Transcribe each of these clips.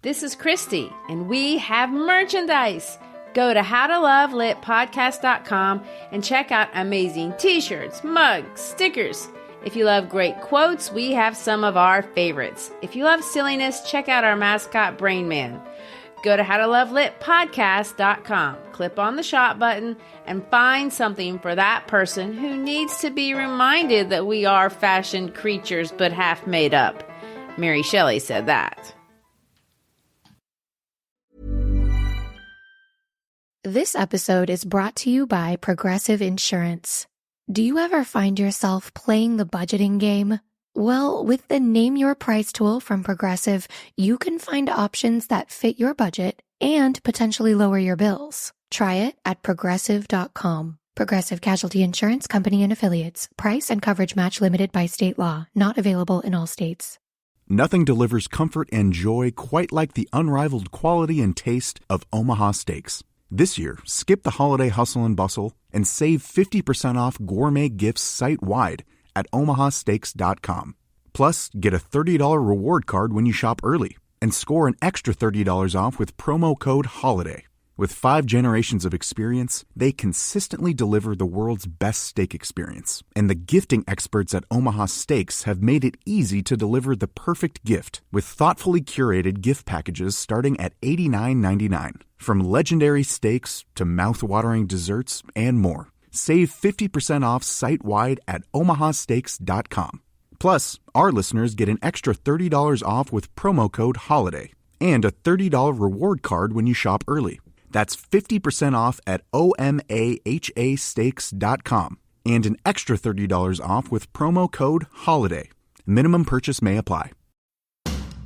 This is Christy, and we have merchandise. Go to howtolovelitpodcast.com and check out amazing t-shirts, mugs, stickers. If you love great quotes, we have some of our favorites. If you love silliness, check out our mascot, Brain Man. Go to howtolovelitpodcast.com, click on the shop button, and find something for that person who needs to be reminded that we are fashioned creatures but half made up. Mary Shelley said that. This episode is brought to you by Progressive Insurance. Do you ever find yourself playing the budgeting game? Well, with the Name Your Price tool from Progressive, you can find options that fit your budget and potentially lower your bills. Try it at Progressive.com. Progressive Casualty Insurance Company and Affiliates. Price and coverage match limited by state law. Not available in all states. Nothing delivers comfort and joy quite like the unrivaled quality and taste of Omaha Steaks. This year, skip the holiday hustle and bustle and save 50% off gourmet gifts site-wide at omahasteaks.com. Plus, get a $30 reward card when you shop early and score an extra $30 off with promo code HOLIDAY. With 5 generations of experience, they consistently deliver the world's best steak experience. And the gifting experts at Omaha Steaks have made it easy to deliver the perfect gift with thoughtfully curated gift packages starting at $89.99. From legendary steaks to mouth-watering desserts and more. Save 50% off site-wide at omahasteaks.com. Plus, our listeners get an extra $30 off with promo code HOLIDAY and a $30 reward card when you shop early. That's 50% off at omahasteaks.com and an extra $30 off with promo code HOLIDAY. Minimum purchase may apply.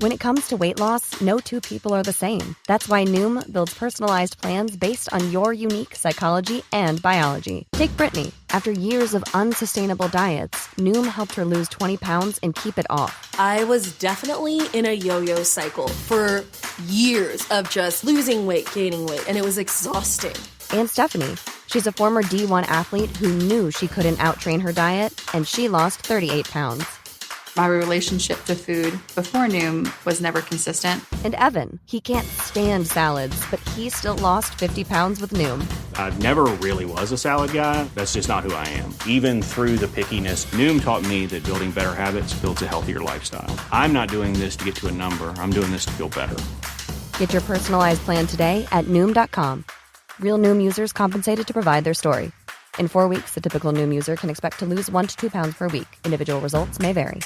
When it comes to weight loss, no two people are the same. That's why Noom builds personalized plans based on your unique psychology and biology. Take Brittany. After years of unsustainable diets, Noom helped her lose 20 pounds and keep it off. I was definitely in a yo-yo cycle for years of just losing weight, gaining weight, and it was exhausting. And Stephanie. She's a former D1 athlete who knew she couldn't outtrain her diet, and she lost 38 pounds. My relationship to food before Noom was never consistent. And Evan, he can't stand salads, but he still lost 50 pounds with Noom. I never really was a salad guy. That's just not who I am. Even through the pickiness, Noom taught me that building better habits builds a healthier lifestyle. I'm not doing this to get to a number. I'm doing this to feel better. Get your personalized plan today at Noom.com. Real Noom users compensated to provide their story. In 4 weeks, the typical Noom user can expect to lose 1 to 2 pounds per week. Individual results may vary.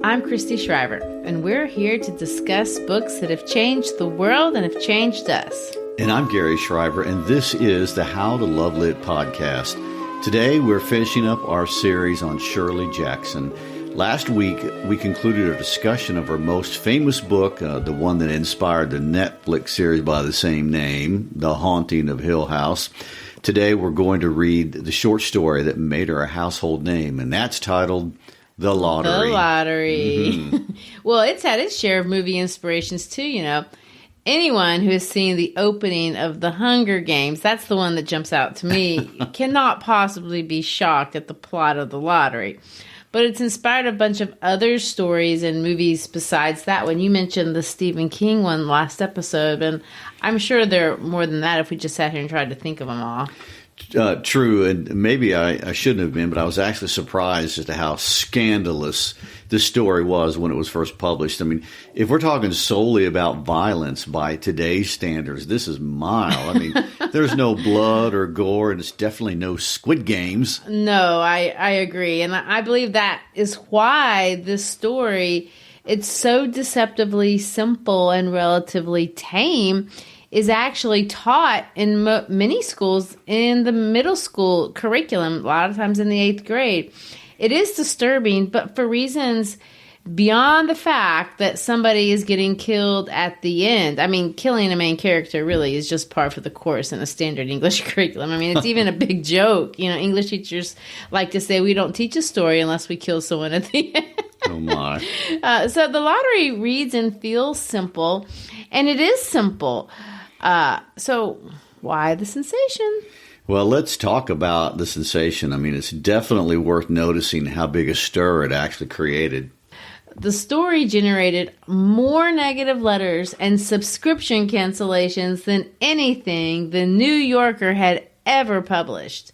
I'm Christy Shriver, and we're here to discuss books that have changed the world and have changed us. And I'm Garry Shriver, and this is the How to Love Lit podcast. Today, we're finishing up our series on Shirley Jackson. Last week, we concluded a discussion of her most famous book, the one that inspired the Netflix series by the same name, The Haunting of Hill House. Today, we're going to read the short story that made her a household name, and that's titled The Lottery. The Lottery. Mm-hmm. Well, it's had its share of movie inspirations, too, you know. Anyone who has seen the opening of The Hunger Games, that's the one that jumps out to me, cannot possibly be shocked at the plot of The Lottery. But it's inspired a bunch of other stories and movies besides that one. You mentioned the Stephen King one last episode, and I'm sure there are more than that if we just sat here and tried to think of them all. True, and maybe I shouldn't have been, but I was actually surprised as to how scandalous this story was when it was first published. I mean, if we're talking solely about violence by today's standards, this is mild. I mean, there's no blood or gore, and it's definitely no Squid Games. No, I agree, and I believe that is why this story, it's so deceptively simple and relatively tame, is actually taught in many schools in the middle school curriculum, a lot of times in the 8th grade. It is disturbing, but for reasons beyond the fact that somebody is getting killed at the end. I mean, killing a main character really is just par for the course in a standard English curriculum. I mean, it's even a big joke. You know, English teachers like to say we don't teach a story unless we kill someone at the end. Oh, my. So the lottery reads and feels simple, and it is simple. So why the sensation? Well, let's talk about the sensation. I mean, it's definitely worth noticing how big a stir it actually created. The story generated more negative letters and subscription cancellations than anything the New Yorker had ever published.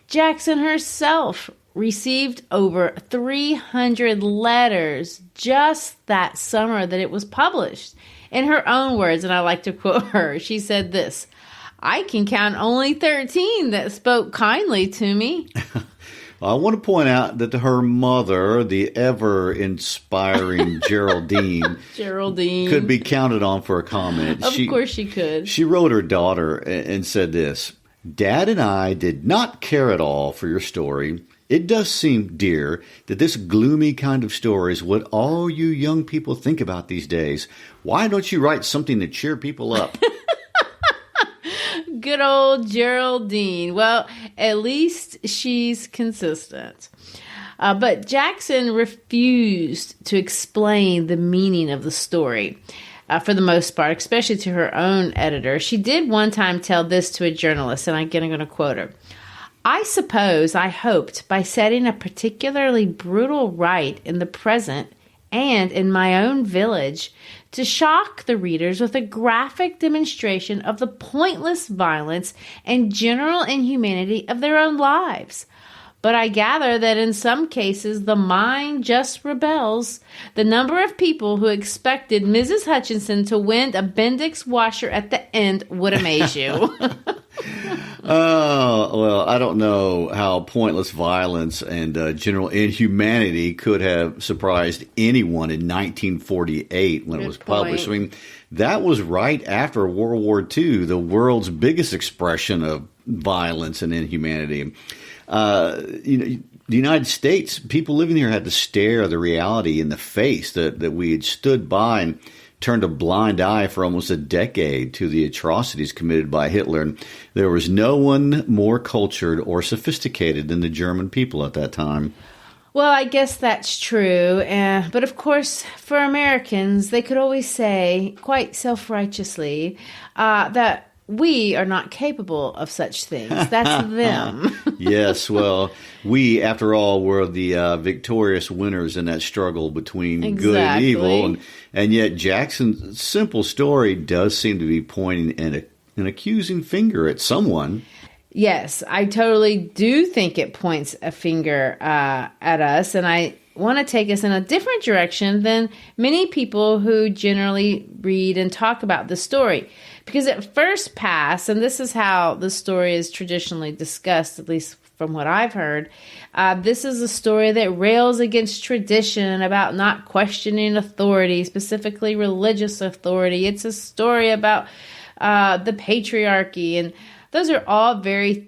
Jackson herself received over 300 letters just that summer that it was published. In her own words, and I like to quote her, she said this, "I can count only 13 that spoke kindly to me." I want to point out that her mother, the ever-inspiring Geraldine, could be counted on for a comment. Of course she could. She wrote her daughter and said this, "Dad and I did not care at all for your story. It does seem, dear, that this gloomy kind of story is what all you young people think about these days. Why don't you write something to cheer people up?" Good old Geraldine. Well, at least she's consistent. But Jackson refused to explain the meaning of the story for the most part, especially to her own editor. She did one time tell this to a journalist, and again, I'm going to quote her. "I suppose I hoped by setting a particularly brutal right in the present and in my own village to shock the readers with a graphic demonstration of the pointless violence and general inhumanity of their own lives. But I gather that in some cases the mind just rebels. The number of people who expected Mrs. Hutchinson to win a Bendix washer at the end would amaze you." Oh, well, I don't know how pointless violence and general inhumanity could have surprised anyone in 1948 when it was published. I mean, that was right after World War II, the world's biggest expression of violence and inhumanity. The United States, people living here had to stare the reality in the face that we had stood by and turned a blind eye for almost a decade to the atrocities committed by Hitler. And there was no one more cultured or sophisticated than the German people at that time. Well, I guess that's true. But of course, for Americans, they could always say, quite self-righteously, that we are not capable of such things. That's them. Yes, well, we, after all, were the victorious winners in that struggle between good and evil. And yet Jackson's simple story does seem to be pointing an accusing finger at someone. Yes, I totally do think it points a finger at us. And I want to take us in a different direction than many people who generally read and talk about the story. Because at first pass, and this is how the story is traditionally discussed, at least from what I've heard, this is a story that rails against tradition about not questioning authority, specifically religious authority. It's a story about the patriarchy, and those are all very,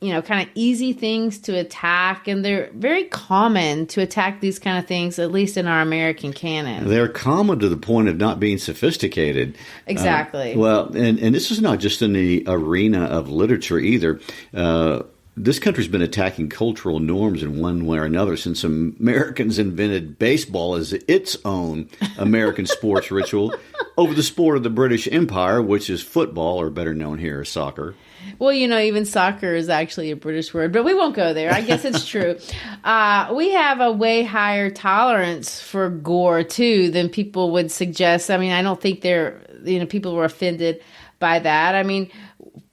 kind of easy things to attack, and they're very common to attack these kind of things, at least in our American canon. They're common to the point of not being sophisticated. Exactly. Well, and this is not just in the arena of literature either. This country's been attacking cultural norms in one way or another since Americans invented baseball as its own American sports ritual over the sport of the British Empire, which is football, or better known here as soccer. Well, even soccer is actually a British word, but we won't go there. I guess it's true. We have a way higher tolerance for gore, too, than people would suggest. I mean, I don't think people were offended by that. I mean,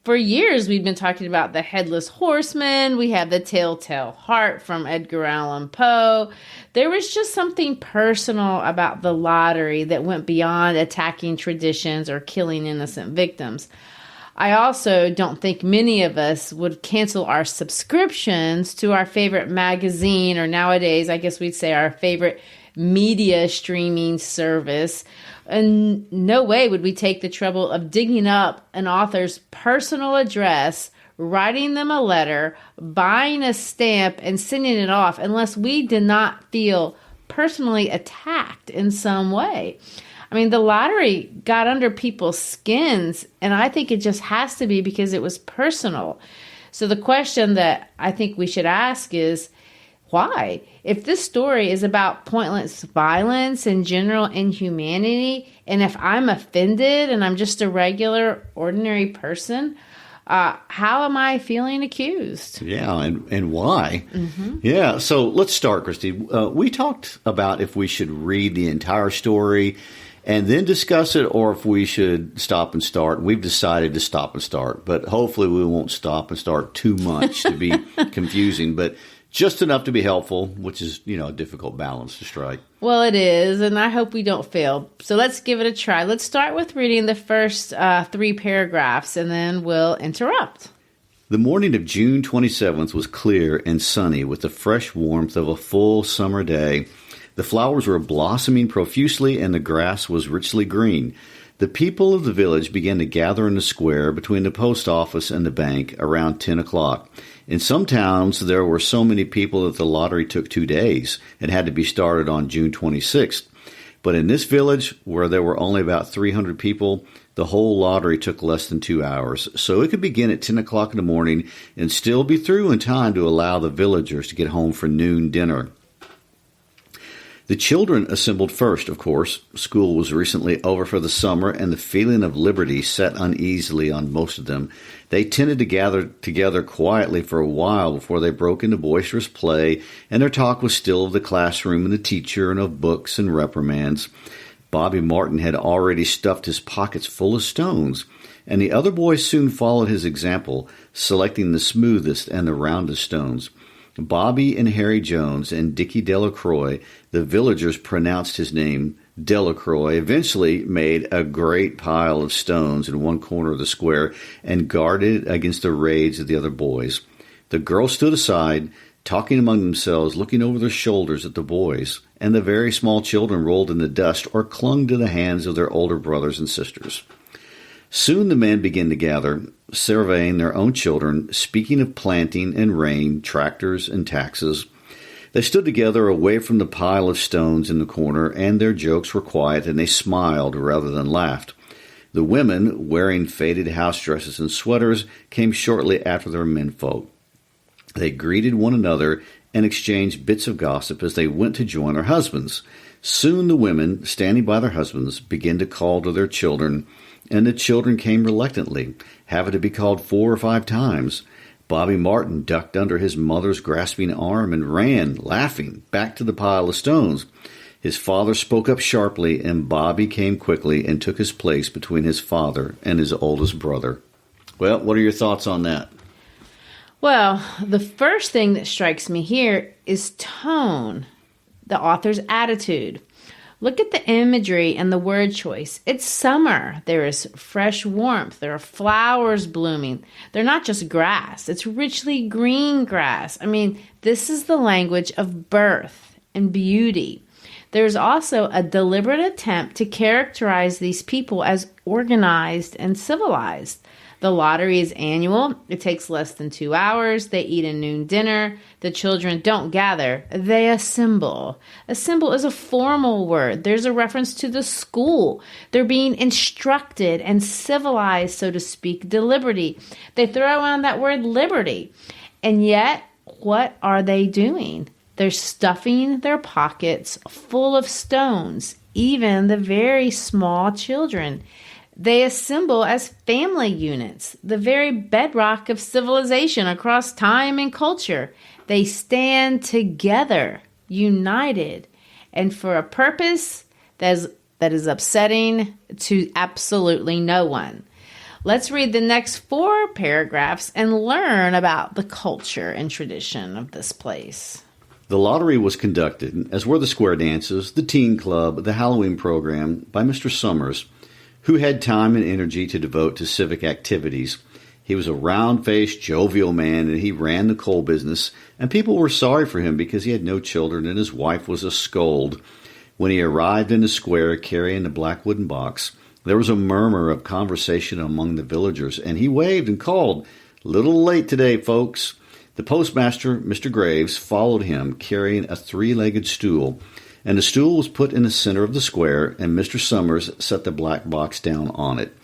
for years, we've been talking about the Headless Horseman. We have the Telltale Heart from Edgar Allan Poe. There was just something personal about the lottery that went beyond attacking traditions or killing innocent victims. I also don't think many of us would cancel our subscriptions to our favorite magazine, or nowadays, I guess we'd say our favorite media streaming service. And no way would we take the trouble of digging up an author's personal address, writing them a letter, buying a stamp, and sending it off unless we did not feel personally attacked in some way. I mean, the lottery got under people's skins, and I think it just has to be because it was personal. So the question that I think we should ask is, why? If this story is about pointless violence and general inhumanity, and if I'm offended and I'm just a regular, ordinary person, how am I feeling accused? Yeah, and why? Yeah, so let's start, Christy. We talked about if we should read the entire story and then discuss it, or if we should stop and start. We've decided to stop and start, but hopefully we won't stop and start too much to be confusing, but just enough to be helpful, which is, a difficult balance to strike. Well, it is, and I hope we don't fail. So let's give it a try. Let's start with reading the first 3 paragraphs, and then we'll interrupt. The morning of June 27th was clear and sunny with the fresh warmth of a full summer day. The flowers were blossoming profusely, and the grass was richly green. The people of the village began to gather in the square between the post office and the bank around 10 o'clock. In some towns, there were so many people that the lottery took 2 days and had to be started on June 26th. But in this village, where there were only about 300 people, the whole lottery took less than 2 hours. So it could begin at 10 o'clock in the morning and still be through in time to allow the villagers to get home for noon dinner. The children assembled first, of course. School was recently over for the summer, and the feeling of liberty sat uneasily on most of them. They tended to gather together quietly for a while before they broke into boisterous play, and their talk was still of the classroom and the teacher and of books and reprimands. Bobby Martin had already stuffed his pockets full of stones, and the other boys soon followed his example, selecting the smoothest and the roundest stones. Bobby and Harry Jones and Dickie Delacroix, the villagers pronounced his name, Delacroix, eventually made a great pile of stones in one corner of the square and guarded against the raids of the other boys. The girls stood aside, talking among themselves, looking over their shoulders at the boys, and the very small children rolled in the dust or clung to the hands of their older brothers and sisters. Soon the men began to gather, surveying their own children, speaking of planting and rain, tractors and taxes. They stood together away from the pile of stones in the corner, and their jokes were quiet, and they smiled rather than laughed. The women, wearing faded house dresses and sweaters, came shortly after their menfolk. They greeted one another and exchanged bits of gossip as they went to join their husbands. Soon the women, standing by their husbands, began to call to their children, and the children came reluctantly, having to be called 4 or 5 times. Bobby Martin ducked under his mother's grasping arm and ran, laughing, back to the pile of stones. His father spoke up sharply, and Bobby came quickly and took his place between his father and his oldest brother. Well, what are your thoughts on that? Well, the first thing that strikes me here is tone, the author's attitude. Look at the imagery and the word choice. It's summer. There is fresh warmth. There are flowers blooming. They're not just grass. It's richly green grass. I mean, this is the language of birth and beauty. There's also a deliberate attempt to characterize these people as organized and civilized. The lottery is annual. It takes less than 2 hours. They eat a noon dinner. The children don't gather. They assemble. Assemble is a formal word. There's a reference to the school. They're being instructed and civilized, so to speak, deliberty. They throw around that word liberty. And yet, what are they doing? They're stuffing their pockets full of stones, even the very small children. They assemble as family units, the very bedrock of civilization across time and culture. They stand together, united, and for a purpose that is upsetting to absolutely no one. Let's read the next 4 paragraphs and learn about the culture and tradition of this place. The lottery was conducted, as were the square dances, the teen club, the Halloween program, by Mr. Summers, who had time and energy to devote to civic activities. He was a round-faced, jovial man, and he ran the coal business, and people were sorry for him because he had no children and his wife was a scold. When he arrived in the square carrying the black wooden box, there was a murmur of conversation among the villagers, and he waved and called, "Little late today, folks." The postmaster, Mr. Graves, followed him, carrying a 3-legged stool. and the stool was put in the center of the square, and Mr. Summers set the black box down on it.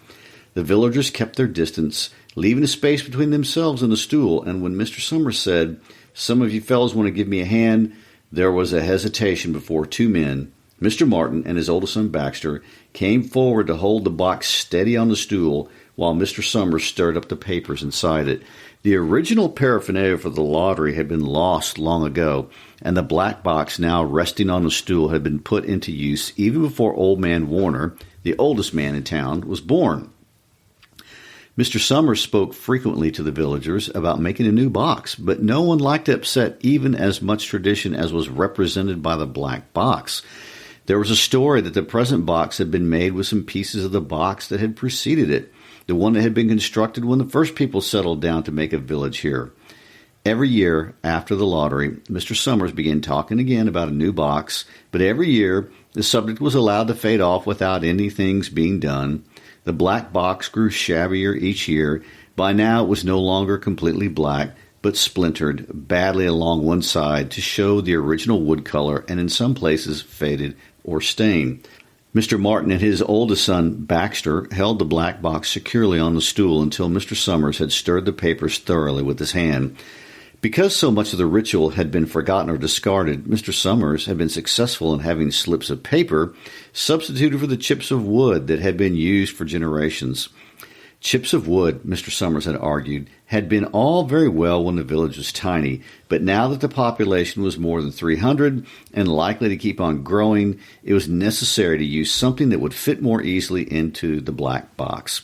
The villagers kept their distance, leaving a space between themselves and the stool, and when Mr. Summers said, "Some of you fellows want to give me a hand," there was a hesitation before two men, Mr. Martin and his oldest son Baxter, came forward to hold the box steady on the stool while Mr. Summers stirred up the papers inside it. The original paraphernalia for the lottery had been lost long ago, and the black box now resting on the stool had been put into use even before Old Man Warner, the oldest man in town, was born. Mr. Summers spoke frequently to the villagers about making a new box, but no one liked to upset even as much tradition as was represented by the black box. There was a story that the present box had been made with some pieces of the box that had preceded it, the one that had been constructed when the first people settled down to make a village here. Every year after the lottery, Mr. Summers began talking again about a new box, but every year the subject was allowed to fade off without anything being done. The black box grew shabbier each year. By now it was no longer completely black, but splintered badly along one side to show the original wood color and in some places faded or stained. Mr. Martin and his oldest son, Baxter, held the black box securely on the stool until Mr. Summers had stirred the papers thoroughly with his hand. Because so much of the ritual had been forgotten or discarded, Mr. Summers had been successful in having slips of paper substituted for the chips of wood that had been used for generations. Chips of wood, Mr. Summers had argued, had been all very well when the village was tiny, but now that the population was more than 300 and likely to keep on growing, it was necessary to use something that would fit more easily into the black box.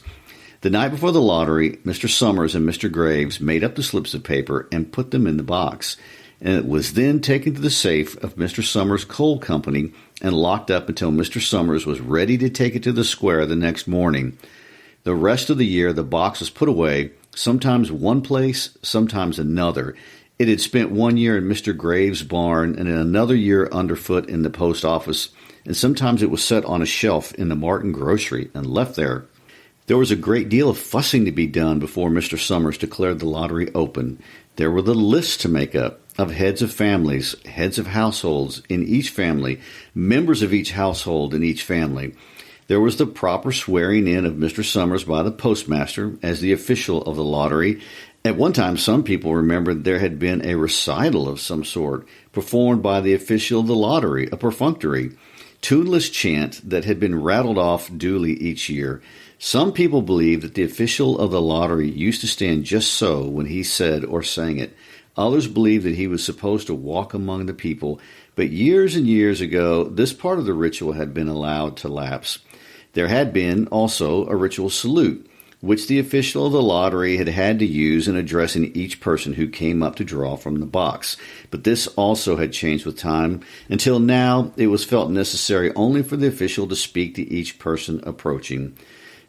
The night before the lottery, Mr. Summers and Mr. Graves made up the slips of paper and put them in the box, and it was then taken to the safe of Mr. Summers' coal company and locked up until Mr. Summers was ready to take it to the square the next morning. The rest of the year, the box was put away, sometimes one place, sometimes another. It had spent 1 year in Mr. Graves' barn and another year underfoot in the post office, and sometimes it was set on a shelf in the Martin grocery and left there. There was a great deal of fussing to be done before Mr. Summers declared the lottery open. There were the lists to make up of heads of families, heads of households in each family, members of each household in each family. There was the proper swearing in of Mr. Summers by the postmaster as the official of the lottery. At one time, some people remembered there had been a recital of some sort performed by the official of the lottery, a perfunctory, tuneless chant that had been rattled off duly each year. Some people believed that the official of the lottery used to stand just so when he said or sang it. Others believed that he was supposed to walk among the people, but years and years ago, this part of the ritual had been allowed to lapse. There had been also a ritual salute, which the official of the lottery had had to use in addressing each person who came up to draw from the box. But this also had changed with time. Until now, it was felt necessary only for the official to speak to each person approaching.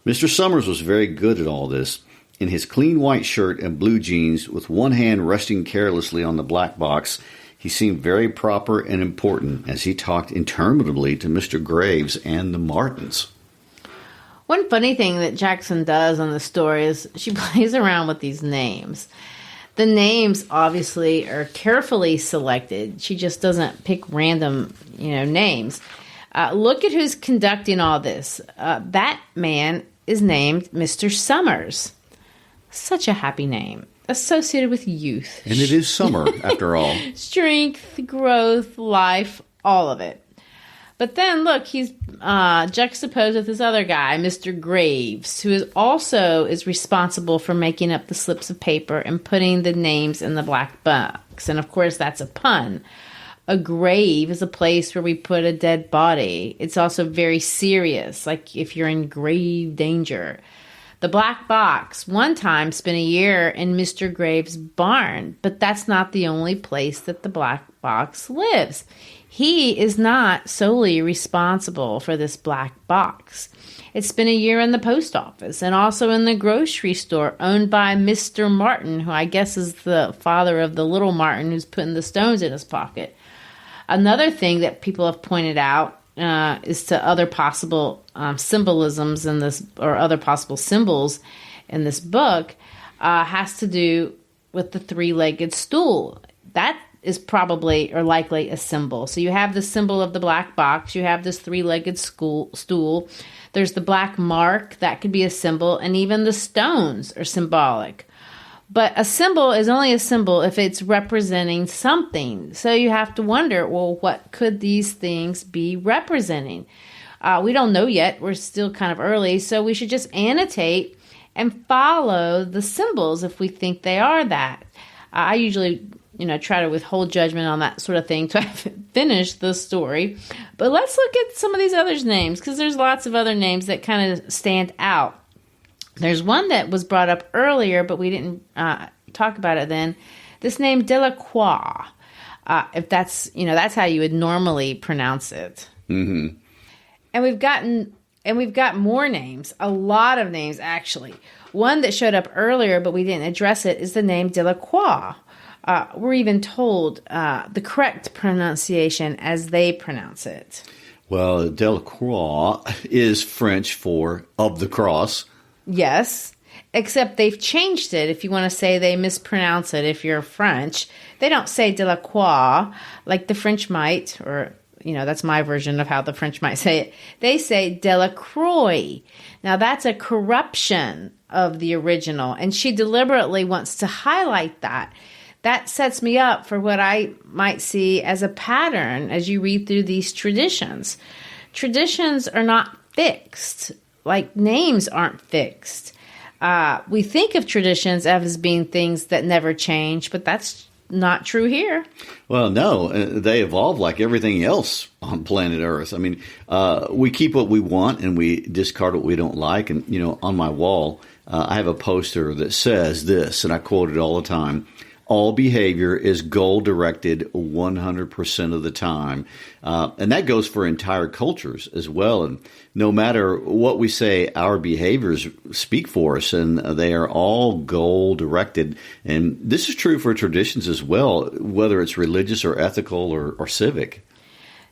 Mr. Summers was very good at all this. In his clean white shirt and blue jeans, with one hand resting carelessly on the black box, he seemed very proper and important as he talked interminably to Mr. Graves and the Martins. One funny thing that Jackson does on the story is she plays around with these names. The names obviously are carefully selected. She just doesn't pick random, names. Look at who's conducting all this. That man is named Mr. Summers. Such a happy name, associated with youth. And it is summer, after all. Strength, growth, life, all of it. But then, look, he's juxtaposed with this other guy, Mr. Graves, who is responsible for making up the slips of paper and putting the names in the black box. And, of course, that's a pun. A grave is a place where we put a dead body. It's also very serious, like if you're in grave danger. The black box one time spent a year in Mr. Graves' barn, but that's not the only place that the black box lives. He is not solely responsible for this black box. It spent a year in the post office and also in the grocery store owned by Mr. Martin, who I guess is the father of the little Martin who's putting the stones in his pocket. Another thing that people have pointed out is to other possible symbolisms in this, or other possible symbols in this book, has to do with the three-legged stool. That is probably or likely a symbol. So you have the symbol of the black box. You have this three-legged stool. There's the black mark. That could be a symbol. And even the stones are symbolic. But a symbol is only a symbol if it's representing something. So you have to wonder, well, what could these things be representing? We don't know yet. We're still kind of early. So we should just annotate and follow the symbols if we think they are that. I usually try to withhold judgment on that sort of thing till I finish the story. But let's look at some of these other names, because there's lots of other names that kind of stand out. There's one that was brought up earlier, but we didn't talk about it then. This name Delacroix, if that's how you would normally pronounce it. Mm-hmm. And we've got more names, a lot of names actually. One that showed up earlier, but we didn't address it, is the name Delacroix. We're even told the correct pronunciation as they pronounce it. Well, Delacroix is French for of the cross. Yes, except they've changed it. If you want to say they mispronounce it, if you're French, they don't say Delacroix like the French might, or, that's my version of how the French might say it. They say Delacroix. Now, that's a corruption of the original, and she deliberately wants to highlight that. That sets me up for what I might see as a pattern as you read through these traditions. Traditions are not fixed, like names aren't fixed. We think of traditions as being things that never change, but that's not true here. Well, no, they evolve like everything else on planet Earth. I mean, we keep what we want and we discard what we don't like. And, on my wall, I have a poster that says this, and I quote it all the time. All behavior is goal-directed 100% of the time. And that goes for entire cultures as well. And no matter what we say, our behaviors speak for us, and they are all goal-directed. And this is true for traditions as well, whether it's religious or ethical or civic.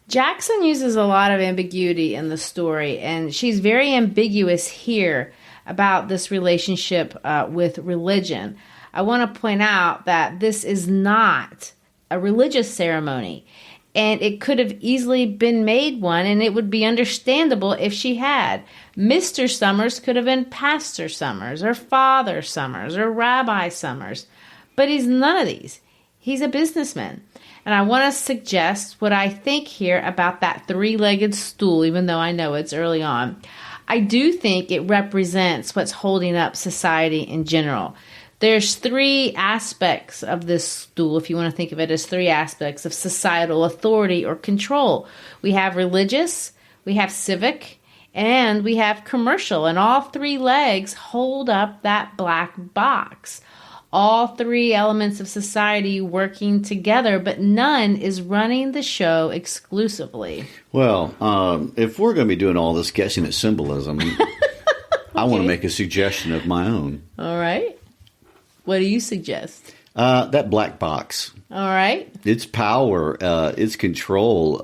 Jackson uses a lot of ambiguity in the story, and she's very ambiguous here about this relationship with religion. I want to point out that this is not a religious ceremony, and it could have easily been made one, and it would be understandable if she had. Mr. Summers could have been Pastor Summers, or Father Summers, or Rabbi Summers, but he's none of these. He's a businessman. And I want to suggest what I think here about that three-legged stool, even though I know it's early on. I do think it represents what's holding up society in general. There's three aspects of this stool, if you want to think of it as three aspects of societal authority or control. We have religious, we have civic, and we have commercial. And all three legs hold up that black box. All three elements of society working together, but none is running the show exclusively. Well, if we're going to be doing all this guessing at symbolism, I want to make a suggestion of my own. All right. What do you suggest? That black box. All right. Its power, its control.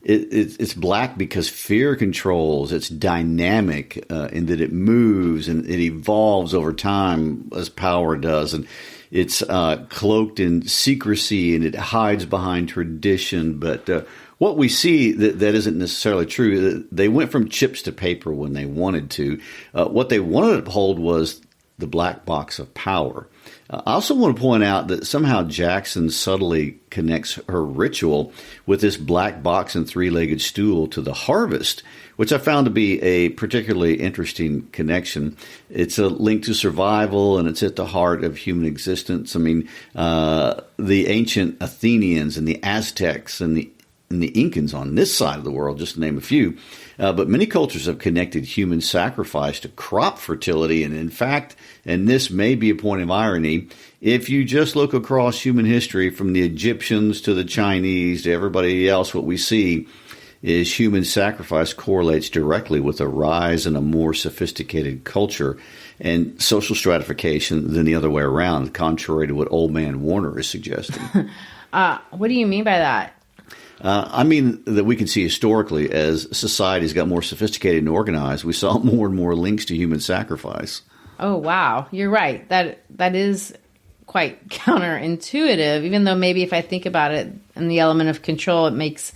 It's black because fear controls. It's dynamic in that it moves and it evolves over time as power does. And it's cloaked in secrecy and it hides behind tradition. But what we see that isn't necessarily true. They went from chips to paper when they wanted to. What they wanted to hold was the black box of power. I also want to point out that somehow Jackson subtly connects her ritual with this black box and three-legged stool to the harvest, which I found to be a particularly interesting connection. It's a link to survival, and it's at the heart of human existence. I mean, the ancient Athenians and the Aztecs and the Incans on this side of the world, just to name a few. But many cultures have connected human sacrifice to crop fertility. And in fact, and this may be a point of irony, if you just look across human history from the Egyptians to the Chinese to everybody else, what we see is human sacrifice correlates directly with a rise in a more sophisticated culture and social stratification than the other way around, contrary to what old man Warner is suggesting. What do you mean by that? I mean that we can see historically as societies got more sophisticated and organized, we saw more and more links to human sacrifice. Oh, wow. You're right. That is quite counterintuitive, even though maybe if I think about it in the element of control, it makes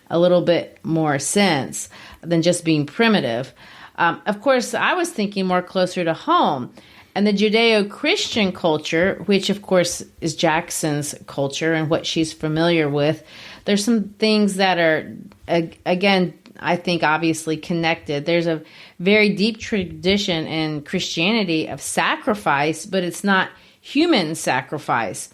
a little bit more sense than just being primitive. Of course, I was thinking more closer to home. And the Judeo-Christian culture, which of course is Jackson's culture and what she's familiar with, there's some things that are, again, I think obviously connected. There's a very deep tradition in Christianity of sacrifice, but it's not human sacrifice.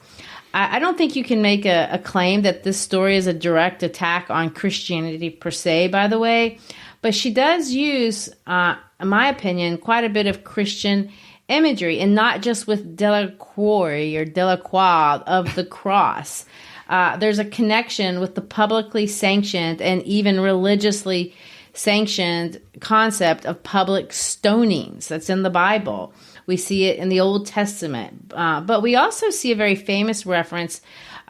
I don't think you can make a claim that this story is a direct attack on Christianity per se, by the way, but she does use, in my opinion, quite a bit of Christian imagery, and not just with Delacroix or Delacroix of the cross. There's a connection with the publicly sanctioned and even religiously sanctioned concept of public stonings that's in the Bible. We see it in the Old Testament, but we also see a very famous reference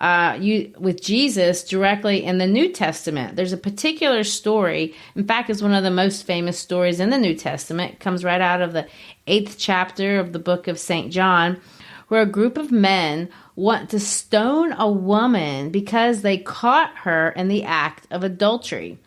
with Jesus directly in the New Testament. There's a particular story, in fact, it's one of the most famous stories in the New Testament. It comes right out of the 8th chapter of the book of St. John, where a group of men want to stone a woman because they caught her in the act of adultery.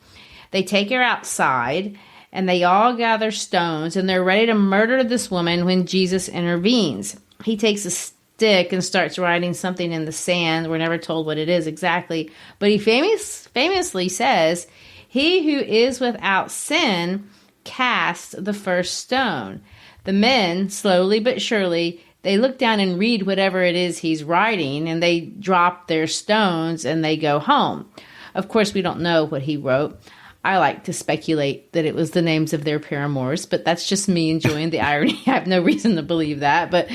They take her outside, and they all gather stones, and they're ready to murder this woman when Jesus intervenes. He takes a stick and starts writing something in the sand. We're never told what it is exactly, but he famously says, "He who is without sin cast the first stone." The men, slowly but surely, they look down and read whatever it is he's writing, and they drop their stones and they go home. Of course, we don't know what he wrote. I like to speculate that it was the names of their paramours, but that's just me enjoying the irony. I have no reason to believe that. But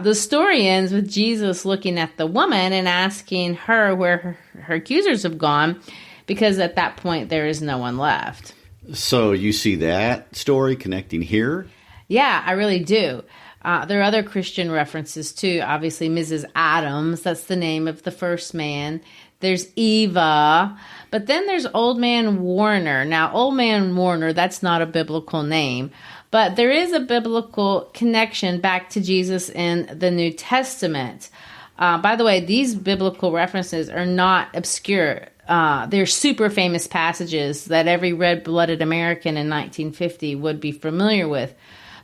the story ends with Jesus looking at the woman and asking her where her accusers have gone, because at that point there is no one left. So you see that story connecting here? Yeah, I really do. There are other Christian references too. Obviously, Mrs. Adams, that's the name of the first man. There's Eva, but then there's Old Man Warner. Now, Old Man Warner, that's not a biblical name, but there is a biblical connection back to Jesus in the New Testament. By the way, these biblical references are not obscure. They're super famous passages that every red-blooded American in 1950 would be familiar with.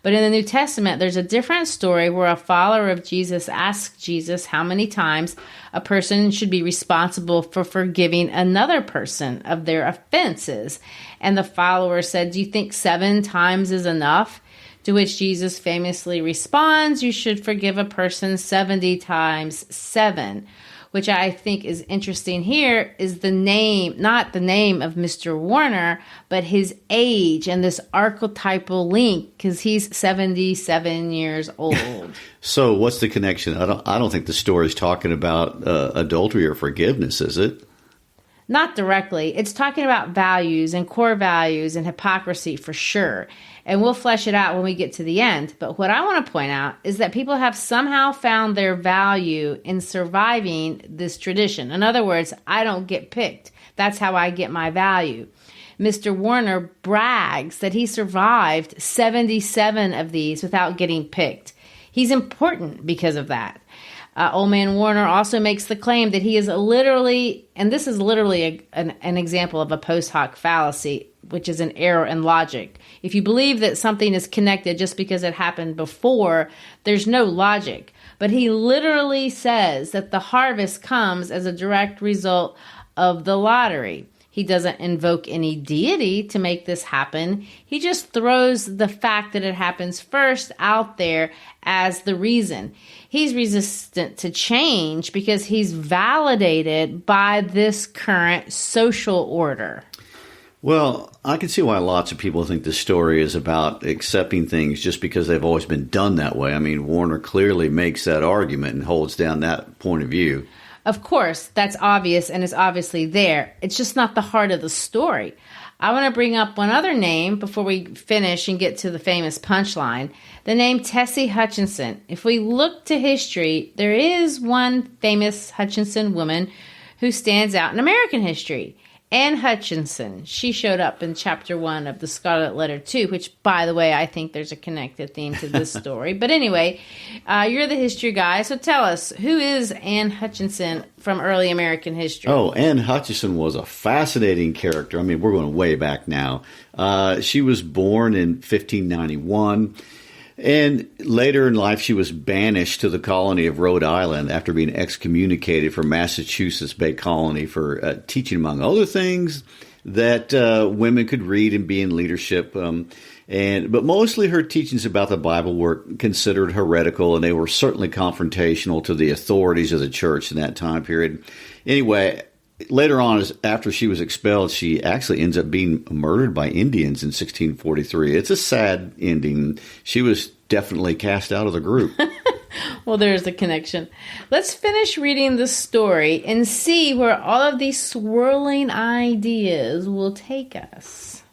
But in the New Testament, there's a different story where a follower of Jesus asks Jesus how many times a person should be responsible for forgiving another person of their offenses. And the follower said, "Do you think 7 times is enough?" To which Jesus famously responds, "You should forgive a person 70 times 7. Which I think is interesting here is the name, not the name of Mr. Warner, but his age and this archetypal link, because he's 77 years old. So what's the connection? I don't think the story is talking about adultery or forgiveness, is it? Not directly. It's talking about values and core values and hypocrisy for sure. And we'll flesh it out when we get to the end. But what I want to point out is that people have somehow found their value in surviving this tradition. In other words, I don't get picked. That's how I get my value. Mr. Warner brags that he survived 77 of these without getting picked. He's important because of that. Old Man Warner also makes the claim that he is literally, and this is literally an example of a post hoc fallacy, which is an error in logic. If you believe that something is connected just because it happened before, there's no logic. But he literally says that the harvest comes as a direct result of the lottery. He doesn't invoke any deity to make this happen. He just throws the fact that it happens first out there as the reason. He's resistant to change because he's validated by this current social order. Well, I can see why lots of people think this story is about accepting things just because they've always been done that way. I mean, Warner clearly makes that argument and holds down that point of view. Of course, that's obvious and is obviously there. It's just not the heart of the story. I want to bring up one other name before we finish and get to the famous punchline. The name Tessie Hutchinson. If we look to history, there is one famous Hutchinson woman who stands out in American history. Anne Hutchinson. She showed up in chapter 1 of The Scarlet Letter too, which, by the way, I think there's a connected theme to this story. But anyway, you're the history guy, so tell us, who is Anne Hutchinson from early American history? Oh, Anne Hutchinson was a fascinating character. I mean, we're going way back now. She was born in 1591. And later in life, she was banished to the colony of Rhode Island after being excommunicated from Massachusetts Bay Colony for teaching, among other things, that women could read and be in leadership. But mostly her teachings about the Bible were considered heretical, and they were certainly confrontational to the authorities of the church in that time period. Anyway, later on, after she was expelled, she actually ends up being murdered by Indians in 1643. It's a sad ending. She was definitely cast out of the group. Well, there's the connection. Let's finish reading the story and see where all of these swirling ideas will take us.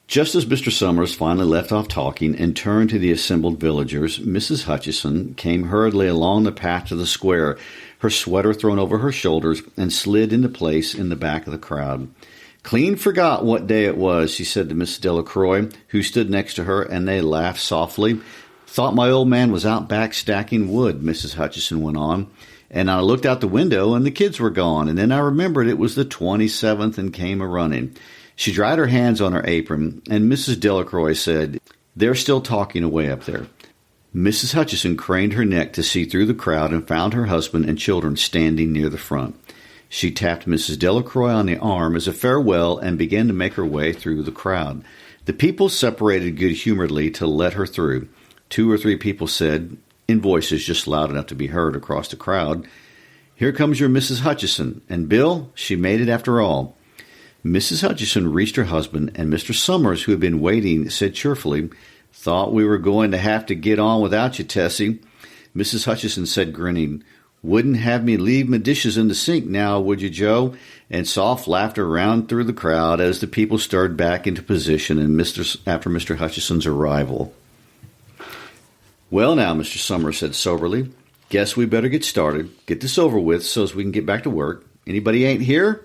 Just as Mr. Summers finally left off talking and turned to the assembled villagers, Mrs. Hutchinson came hurriedly along the path to the square, her sweater thrown over her shoulders, and slid into place in the back of the crowd. Clean forgot what day it was, she said to Mrs. Delacroix, who stood next to her, and they laughed softly. Thought my old man was out back stacking wood, Mrs. Hutchinson went on. And I looked out the window, and the kids were gone, and then I remembered it was the 27th and came a-running. She dried her hands on her apron, and Mrs. Delacroix said, "They're still talking away up there." Mrs. Hutchinson craned her neck to see through the crowd and found her husband and children standing near the front. She tapped Mrs. Delacroix on the arm as a farewell and began to make her way through the crowd. The people separated good-humoredly to let her through. 2 or 3 people said, in voices just loud enough to be heard across the crowd, "Here comes your Mrs. Hutchinson. And Bill, she made it after all." Mrs. Hutchinson reached her husband, and Mr. Summers, who had been waiting, said cheerfully, "Thought we were going to have to get on without you, Tessie." Mrs. Hutchinson said, grinning, "Wouldn't have me leave my dishes in the sink now, would you, Joe?" And soft laughter ran through the crowd as the people stirred back into position after Mr. Hutchinson's arrival. "Well, now," Mr. Summers said soberly, "guess we better get started. Get this over with so as we can get back to work. Anybody ain't here?"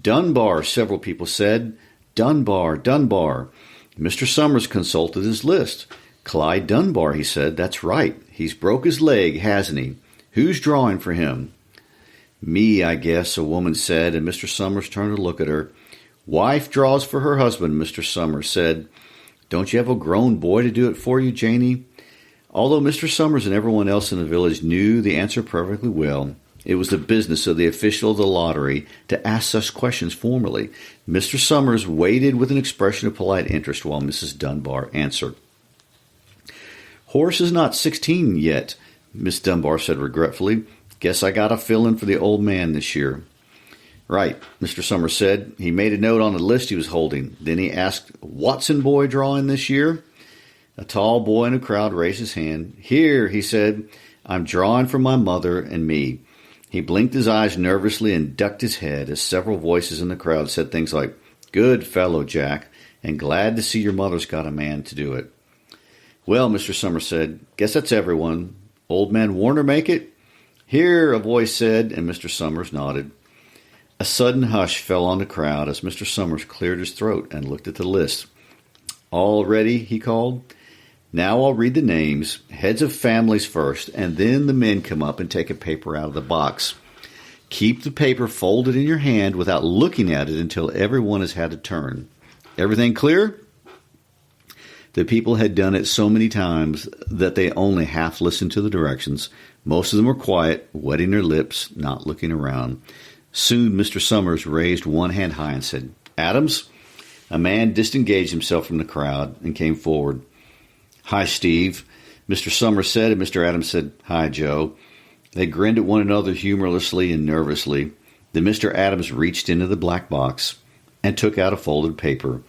"Dunbar," several people said. "Dunbar, Dunbar." Mr. Summers consulted his list. "Clyde Dunbar," he said. "That's right. He's broke his leg, hasn't he? Who's drawing for him?" "Me, I guess," a woman said, and Mr. Summers turned to look at her. "Wife draws for her husband," Mr. Summers said. "Don't you have a grown boy to do it for you, Janie?" Although Mr. Summers and everyone else in the village knew the answer perfectly well, it was the business of the official of the lottery to ask such questions formally. Mr. Summers waited with an expression of polite interest while Mrs. Dunbar answered. "Horace is not 16 yet," Miss Dunbar said regretfully. "Guess I got to fill in for the old man this year." "Right," Mr. Summers said. He made a note on the list he was holding. Then he asked, "Watson boy drawing this year?" A tall boy in the crowd raised his hand. "Here," he said. "I'm drawing for my mother and me." He blinked his eyes nervously and ducked his head as several voices in the crowd said things like, "Good fellow, Jack, and glad to see your mother's got a man to do it." "Well," Mr. Summers said, "guess that's everyone. Old man Warner make it?" "Here," a voice said, and Mr. Summers nodded. A sudden hush fell on the crowd as Mr. Summers cleared his throat and looked at the list. "All ready?" he called. "Now I'll read the names, heads of families first, and then the men come up and take a paper out of the box. Keep the paper folded in your hand without looking at it until everyone has had a turn. Everything clear?" The people had done it so many times that they only half listened to the directions. Most of them were quiet, wetting their lips, not looking around. Soon Mr. Summers raised one hand high and said, "Adams?" A man disengaged himself from the crowd and came forward. "Hi, Steve," Mr. Summers said, and Mr. Adams said, "Hi, Joe." They grinned at one another humorlessly and nervously. Then Mr. Adams reached into the black box and took out a folded paper.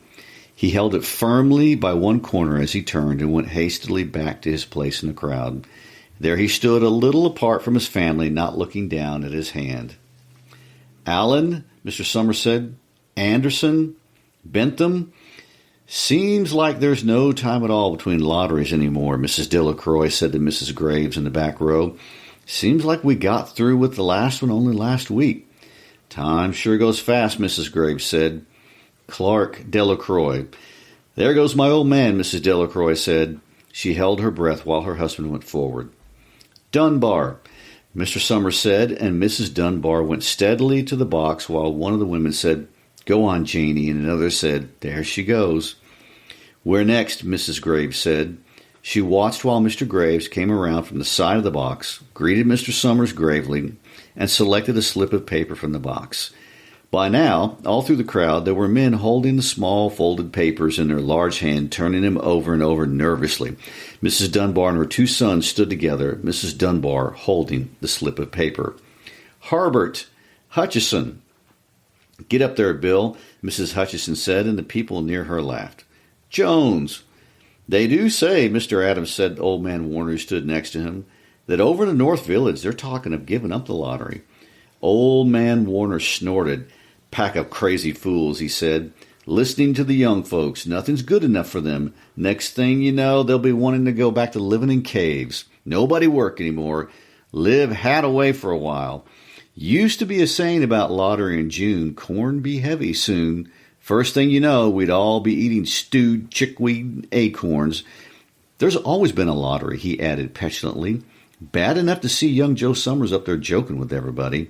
He held it firmly by one corner as he turned and went hastily back to his place in the crowd. There he stood a little apart from his family, not looking down at his hand. "Allen," Mr. Summers said. "Anderson, Bentham. Seems like there's no time at all between lotteries anymore," Mrs. Delacroix said to Mrs. Graves in the back row. "Seems like we got through with the last one only last week." Time sure goes fast, Mrs. Graves said. Clark Delacroix. There goes my old man, Mrs. Delacroix said. She held her breath while her husband went forward. Dunbar, Mr. Summers said, and Mrs. Dunbar went steadily to the box while one of the women said, Go on, Janie, and another said, There she goes. Where next, Mrs. Graves said. She watched while Mr. Graves came around from the side of the box, greeted Mr. Summers gravely, and selected a slip of paper from the box. By now, all through the crowd, there were men holding the small folded papers in their large hand, turning them over and over nervously. Mrs. Dunbar and her two sons stood together, Mrs. Dunbar holding the slip of paper. Herbert Hutchison. Get up there, Bill, Mrs. Hutchison said, and the people near her laughed. Jones. They do say, Mr. Adams said, old man Warner, who stood next to him, that over in the North Village they're talking of giving up the lottery. Old man Warner snorted. Pack of crazy fools, he said. Listening to the young folks. Nothing's good enough for them. Next thing you know, they'll be wanting to go back to living in caves. Nobody work anymore. Live hat away for a while. Used to be a saying about lottery in June, corn be heavy soon. First thing you know, we'd all be eating stewed chickweed acorns. There's always been a lottery, he added petulantly. Bad enough to see young Joe Summers up there joking with everybody.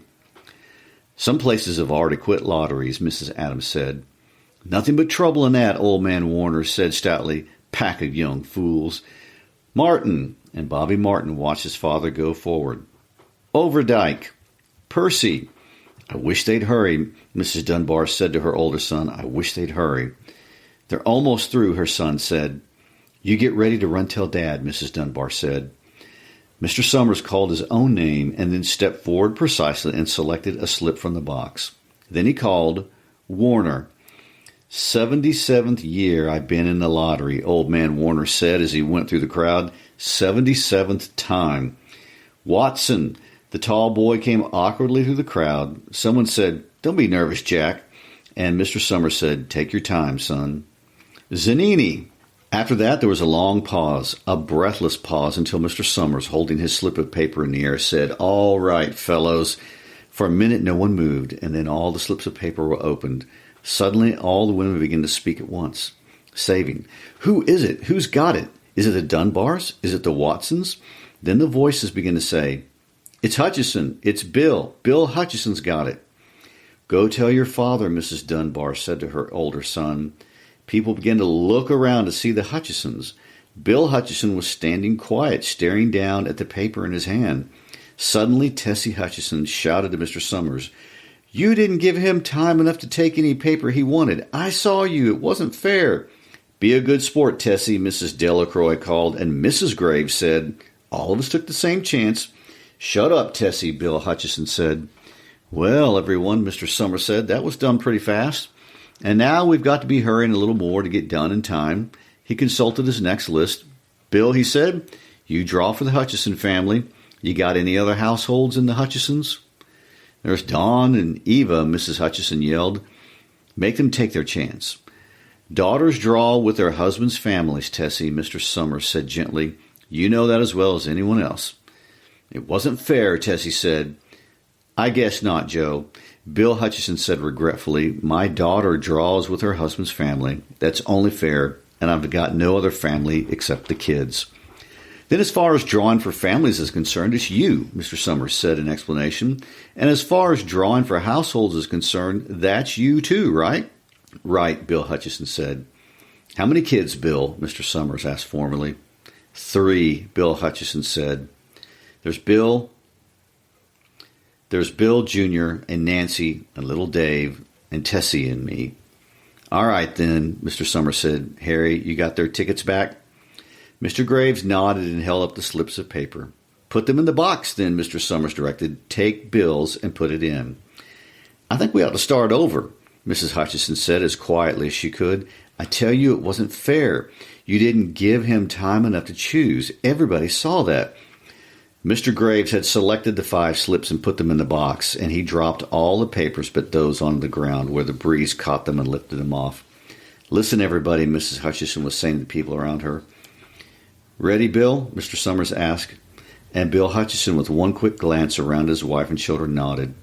Some places have already quit lotteries, Mrs. Adams said. Nothing but trouble in that, old man Warner said stoutly. Pack of young fools. Martin, and Bobby Martin watched his father go forward. Overdyke. Percy. I wish they'd hurry, Mrs. Dunbar said to her older son. I wish they'd hurry. They're almost through, her son said. You get ready to run tell Dad, Mrs. Dunbar said. Mr. Summers called his own name and then stepped forward precisely and selected a slip from the box. Then he called, Warner. 77th year I've been in the lottery, old man Warner said as he went through the crowd. 77th time. Watson. The tall boy came awkwardly through the crowd. Someone said, Don't be nervous, Jack. And Mr. Summers said, Take your time, son. Zanini. After that, there was a long pause, a breathless pause, until Mr. Summers, holding his slip of paper in the air, said, All right, fellows. For a minute, no one moved, and then all the slips of paper were opened. Suddenly, all the women began to speak at once, saving. Who is it? Who's got it? Is it the Dunbars? Is it the Watsons? Then the voices began to say, It's Hutchison. It's Bill. Bill Hutchison's got it. Go tell your father, Mrs. Dunbar said to her older son. People began to look around to see the Hutchisons. Bill Hutchison was standing quiet, staring down at the paper in his hand. Suddenly, Tessie Hutchison shouted to Mr. Summers, You didn't give him time enough to take any paper he wanted. I saw you. It wasn't fair. Be a good sport, Tessie, Mrs. Delacroix called, and Mrs. Graves said, All of us took the same chance. Shut up, Tessie, Bill Hutchison said. Well, everyone, Mr. Summers said, that was done pretty fast. And now we've got to be hurrying a little more to get done in time. He consulted his next list. Bill, he said, you draw for the Hutchison family. You got any other households in the Hutchisons? There's Dawn and Eva, Mrs. Hutchison yelled. Make them take their chance. Daughters draw with their husbands' families, Tessie, Mr. Summers said gently. You know that as well as anyone else. It wasn't fair, Tessie said. I guess not, Joe. Bill Hutchison said regretfully, My daughter draws with her husband's family. That's only fair, and I've got no other family except the kids. Then as far as drawing for families is concerned, it's you, Mr. Summers said in explanation. And as far as drawing for households is concerned, that's you too, right? Right, Bill Hutchison said. How many kids, Bill? Mr. Summers asked formally. 3, Bill Hutchison said. There's Bill Jr. and Nancy and little Dave and Tessie and me. All right, then, Mr. Summers said. Harry, you got their tickets back? Mr. Graves nodded and held up the slips of paper. Put them in the box, then, Mr. Summers directed. Take Bill's and put it in. I think we ought to start over, Mrs. Hutchison said as quietly as she could. I tell you it wasn't fair. You didn't give him time enough to choose. Everybody saw that. Mr. Graves had selected the 5 slips and put them in the box, and he dropped all the papers but those on the ground where the breeze caught them and lifted them off. Listen, everybody, Mrs. Hutchison was saying to the people around her. Ready, Bill? Mr. Summers asked, and Bill Hutchison, with one quick glance around his wife and children, nodded.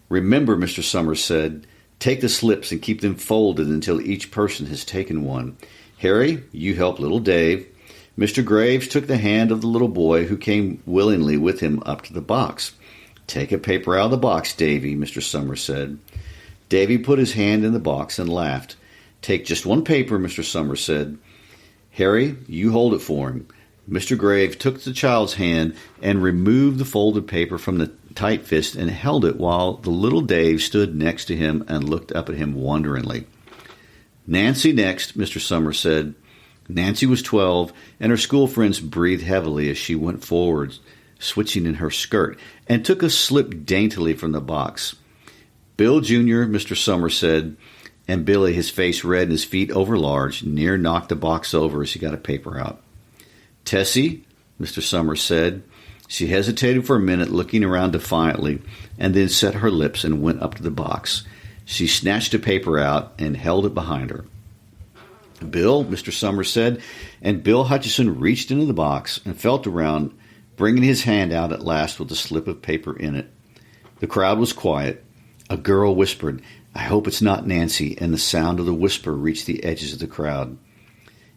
Remember, Mr. Summers said, take the slips and keep them folded until each person has taken one. Harry, you help little Dave. Mr. Graves took the hand of the little boy who came willingly with him up to the box. Take a paper out of the box, Davy, Mr. Summers said. Davy put his hand in the box and laughed. Take just one paper, Mr. Summers said. Harry, you hold it for him. Mr. Graves took the child's hand and removed the folded paper from the tight fist and held it while the little Dave stood next to him and looked up at him wonderingly. Nancy next, Mr. Summers said. Nancy was 12, and her school friends breathed heavily as she went forward, switching in her skirt, and took a slip daintily from the box. Bill Jr., Mr. Summers said, and Billy, his face red and his feet overlarge, near knocked the box over as he got a paper out. Tessie, Mr. Summers said. She hesitated for a minute, looking around defiantly, and then set her lips and went up to the box. She snatched a paper out and held it behind her. Bill, Mr. Summers said, and Bill Hutchison reached into the box and felt around, bringing his hand out at last with a slip of paper in it. The crowd was quiet. A girl whispered, I hope it's not Nancy, and the sound of the whisper reached the edges of the crowd.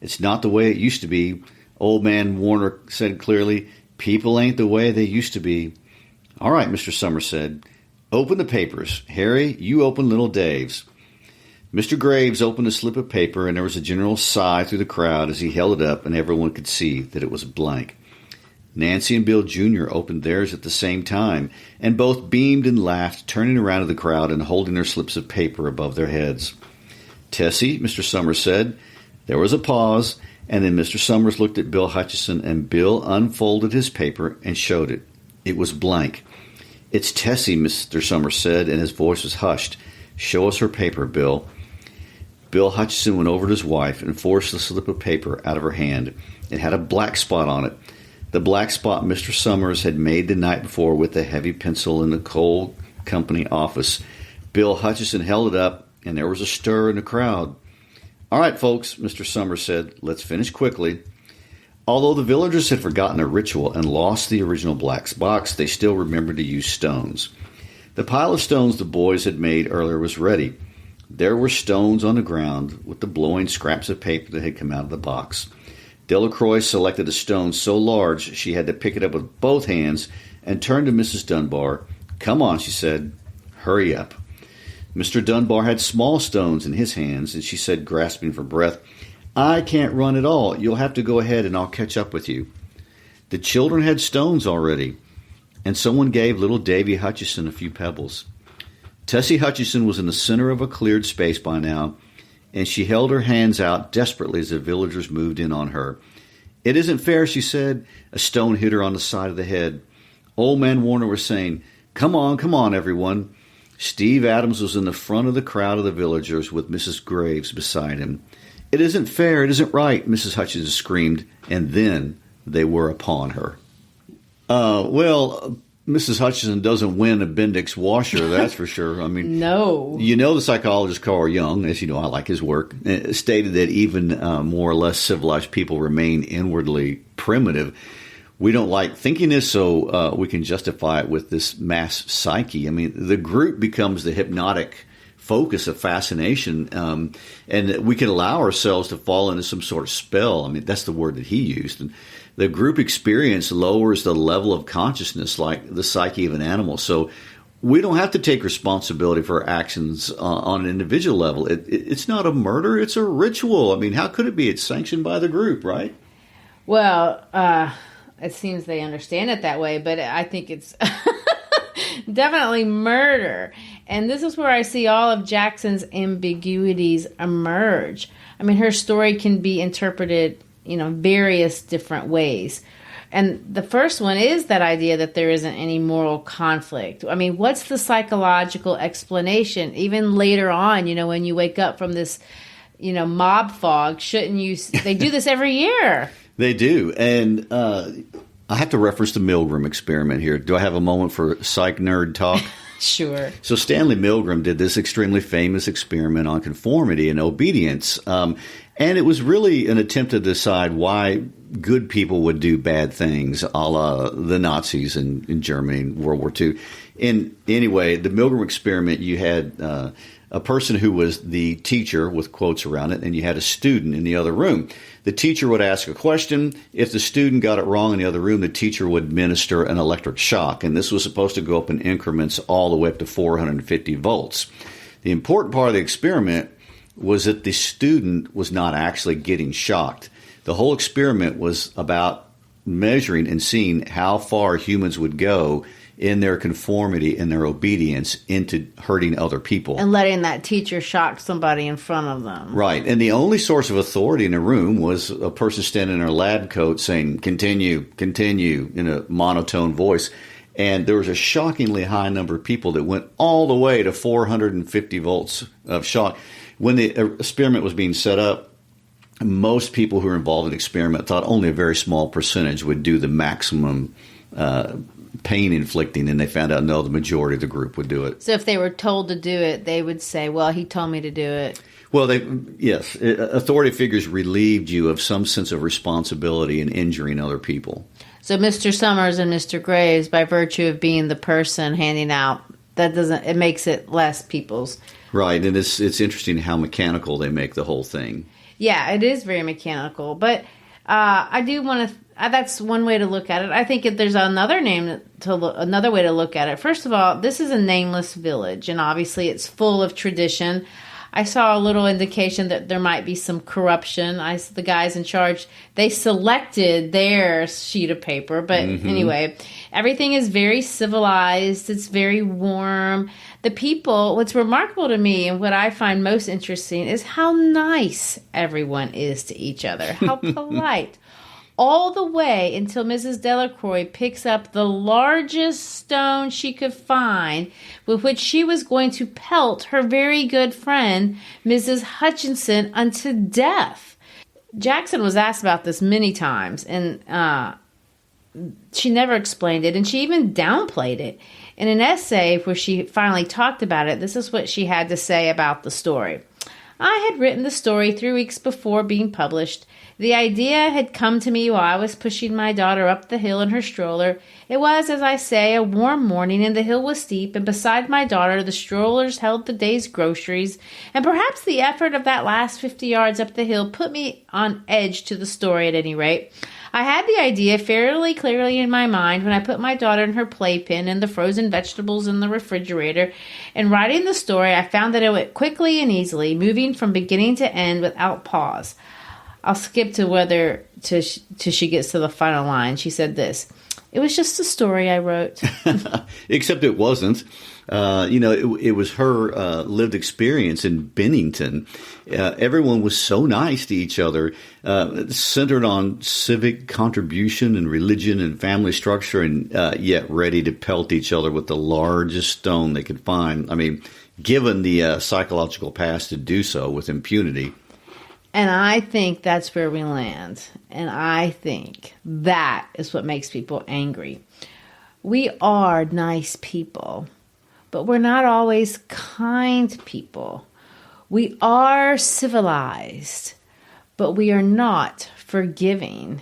It's not the way it used to be, Old Man Warner said clearly. People ain't the way they used to be. All right, Mr. Summers said. Open the papers. Harry, you open little Dave's. Mr. Graves opened a slip of paper, and there was a general sigh through the crowd as he held it up, and everyone could see that it was blank. Nancy and Bill Jr. opened theirs at the same time, and both beamed and laughed, turning around to the crowd and holding their slips of paper above their heads. Tessie, Mr. Summers said. There was a pause, and then Mr. Summers looked at Bill Hutchison, and Bill unfolded his paper and showed it. It was blank. It's Tessie, Mr. Summers said, and his voice was hushed. Show us her paper, Bill. Bill Hutchison went over to his wife and forced the slip of paper out of her hand. It had a black spot on it. The black spot Mr. Summers had made the night before with a heavy pencil in the coal company office. Bill Hutchison held it up, and there was a stir in the crowd. All right, folks, Mr. Summers said, let's finish quickly. Although the villagers had forgotten a ritual and lost the original black box, they still remembered to use stones. The pile of stones the boys had made earlier was ready. There were stones on the ground with the blowing scraps of paper that had come out of the box. Delacroix selected a stone so large she had to pick it up with both hands and turned to Mrs. Dunbar. Come on, she said. Hurry up. Mr. Dunbar had small stones in his hands, and she said, grasping for breath, I can't run at all. You'll have to go ahead, and I'll catch up with you. The children had stones already, and someone gave little Davy Hutchison a few pebbles. Tessie Hutchison was in the center of a cleared space by now, and she held her hands out desperately as the villagers moved in on her. It isn't fair, she said. A stone hit her on the side of the head. Old Man Warner was saying, come on, everyone. Steve Adams was in the front of the crowd of the villagers with Mrs. Graves beside him. It isn't fair, it isn't right, Mrs. Hutchison screamed, and then they were upon her. Mrs. Hutchison doesn't win a Bendix washer, that's for sure. I mean, no. You know the psychologist Carl Jung, as you know, I like his work, stated that even more or less civilized people remain inwardly primitive. We don't like thinking this, so we can justify it with this mass psyche. I mean, the group becomes the hypnotic focus of fascination, and we can allow ourselves to fall into some sort of spell. I mean, that's the word that he used. And the group experience lowers the level of consciousness like the psyche of an animal. So we don't have to take responsibility for our actions on an individual level. It's not a murder. It's a ritual. I mean, how could it be? It's sanctioned by the group, right? Well, it seems they understand it that way, but I think it's definitely murder. And this is where I see all of Jackson's ambiguities emerge. I mean, her story can be interpreted, various different ways. And the first one is that idea that there isn't any moral conflict. I mean, what's the psychological explanation? Even later on, when you wake up from this, mob fog, shouldn't you? They do this every year. They do. And I have to reference the Milgram experiment here. Do I have a moment for psych nerd talk? Sure. So Stanley Milgram did this extremely famous experiment on conformity and obedience. And it was really an attempt to decide why good people would do bad things, a la the Nazis in Germany in World War II. Anyway, the Milgram experiment, you had a person who was the teacher with quotes around it, and you had a student in the other room. The teacher would ask a question. If the student got it wrong in the other room, the teacher would administer an electric shock, and this was supposed to go up in increments all the way up to 450 volts. The important part of the experiment was that the student was not actually getting shocked. The whole experiment was about measuring and seeing how far humans would go in their conformity and their obedience into hurting other people. And letting that teacher shock somebody in front of them. Right. And the only source of authority in the room was a person standing in their lab coat saying, continue, continue, in a monotone voice. And there was a shockingly high number of people that went all the way to 450 volts of shock. When the experiment was being set up, most people who were involved in the experiment thought only a very small percentage would do the maximum pain inflicting, and they found out no, the majority of the group would do it. So if they were told to do it, they would say, well, he told me to do it. Well, yes, authority figures relieved you of some sense of responsibility in injuring other people. So Mr. Summers and Mr. Graves, by virtue of being the person handing out, it makes it less people's. Right, and it's interesting how mechanical they make the whole thing. Yeah, it is very mechanical, but I do want to. That's one way to look at it. I think if there's another way to look at it. First of all, this is a nameless village, and obviously it's full of tradition. I saw a little indication that there might be some corruption. The guys in charge, they selected their sheet of paper, but anyway, everything is very civilized. It's very warm. The people, what's remarkable to me and what I find most interesting is how nice everyone is to each other, how polite. All the way until Mrs. Delacroix picks up the largest stone she could find with which she was going to pelt her very good friend, Mrs. Hutchinson, unto death. Jackson was asked about this many times, and she never explained it, and she even downplayed it. In an essay where she finally talked about it, this is what she had to say about the story. I had written the story 3 weeks before being published. The idea had come to me while I was pushing my daughter up the hill in her stroller. It was, as I say, a warm morning, and the hill was steep, and beside my daughter the strollers held the day's groceries, and perhaps the effort of that last 50 yards up the hill put me on edge to the story at any rate. I had the idea fairly clearly in my mind when I put my daughter in her playpen and the frozen vegetables in the refrigerator. In writing the story, I found that it went quickly and easily, moving from beginning to end without pause. I'll skip to till she gets to the final line. She said this: "It was just a story I wrote." Except it wasn't. It was her lived experience in Bennington. Everyone was so nice to each other, centered on civic contribution and religion and family structure, and yet ready to pelt each other with the largest stone they could find. I mean, given the psychological past to do so with impunity. And I think that's where we land. And I think that is what makes people angry. We are nice people, but we're not always kind people. We are civilized, but we are not forgiving.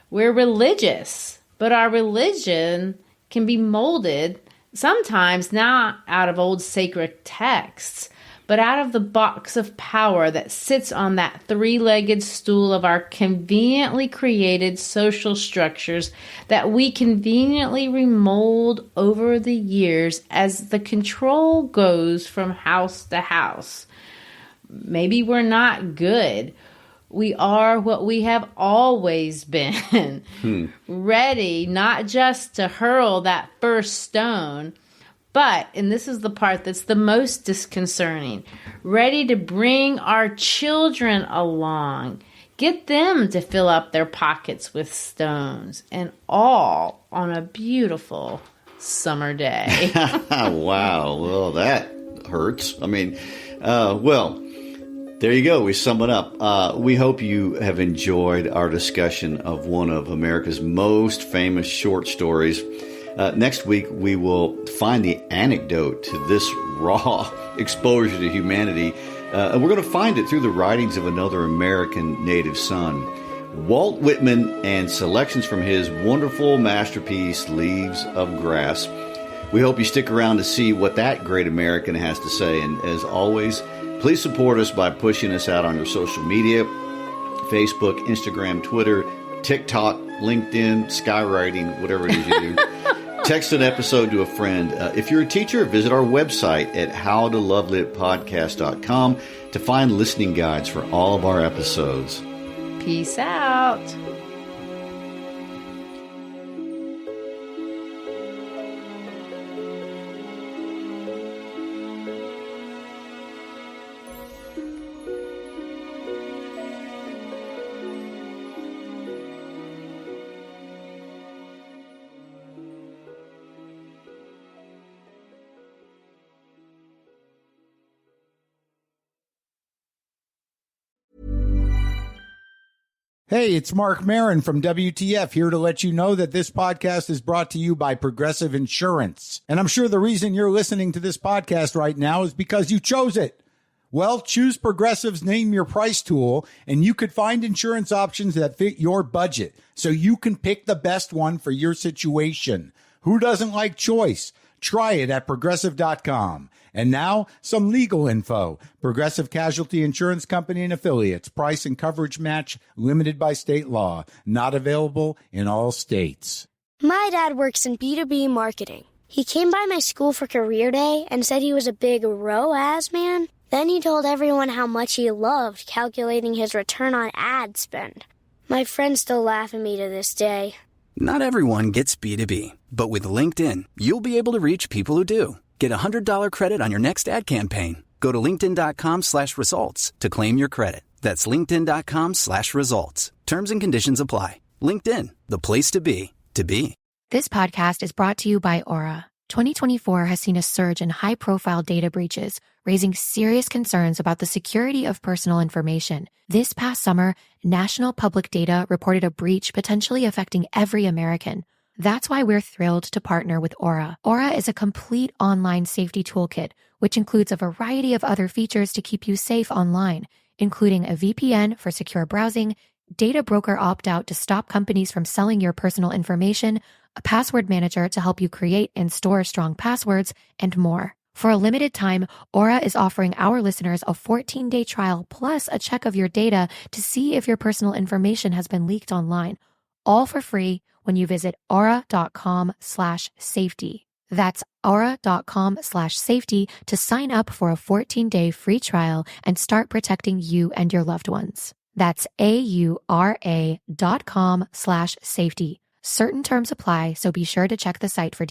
We're religious, but our religion can be molded sometimes not out of old sacred texts, but out of the box of power that sits on that three-legged stool of our conveniently created social structures that we conveniently remold over the years as the control goes from house to house. Maybe we're not good. We are what we have always been, ready not just to hurl that first stone, but, and this is the part that's the most disconcerting, ready to bring our children along, get them to fill up their pockets with stones, and all on a beautiful summer day. Wow. Well, that hurts. I mean, there you go. We sum it up. We hope you have enjoyed our discussion of one of America's most famous short stories. Next week, we will find the anecdote to this raw exposure to humanity. And we're going to find it through the writings of another American native son. Walt Whitman, and selections from his wonderful masterpiece, Leaves of Grass. We hope you stick around to see what that great American has to say. And as always, please support us by pushing us out on your social media, Facebook, Instagram, Twitter, TikTok, LinkedIn, skywriting, whatever it is you do. Text an episode to a friend. If you're a teacher, visit our website at howtolovelitpodcast.com to find listening guides for all of our episodes. Peace out. Hey, it's Mark Marin from WTF here to let you know that this podcast is brought to you by Progressive Insurance. And I'm sure the reason you're listening to this podcast right now is because you chose it. Well, choose Progressive's Name Your Price tool, and you could find insurance options that fit your budget, so you can pick the best one for your situation. Who doesn't like choice? Try it at Progressive.com. And now, some legal info. Progressive Casualty Insurance Company and Affiliates. Price and coverage match limited by state law. Not available in all states. My dad works in B2B marketing. He came by my school for career day and said he was a big ROAS man. Then he told everyone how much he loved calculating his return on ad spend. My friends still laugh at me to this day. Not everyone gets B2B, but with LinkedIn, you'll be able to reach people who do. Get a $100 credit on your next ad campaign. Go to linkedin.com/results to claim your credit. That's linkedin.com/results. Terms and conditions apply. LinkedIn, the place to be, to be. This podcast is brought to you by Aura. 2024 has seen a surge in high-profile data breaches, raising serious concerns about the security of personal information. This past summer, National Public Data reported a breach potentially affecting every American. That's why we're thrilled to partner with Aura. Aura is a complete online safety toolkit, which includes a variety of other features to keep you safe online, including a VPN for secure browsing, data broker opt-out to stop companies from selling your personal information, a password manager to help you create and store strong passwords, and more. For a limited time, Aura is offering our listeners a 14-day trial plus a check of your data to see if your personal information has been leaked online, all for free when you visit aura.com/safety. That's aura.com/safety to sign up for a 14-day free trial and start protecting you and your loved ones. That's aura.com/safety. Certain terms apply, so be sure to check the site for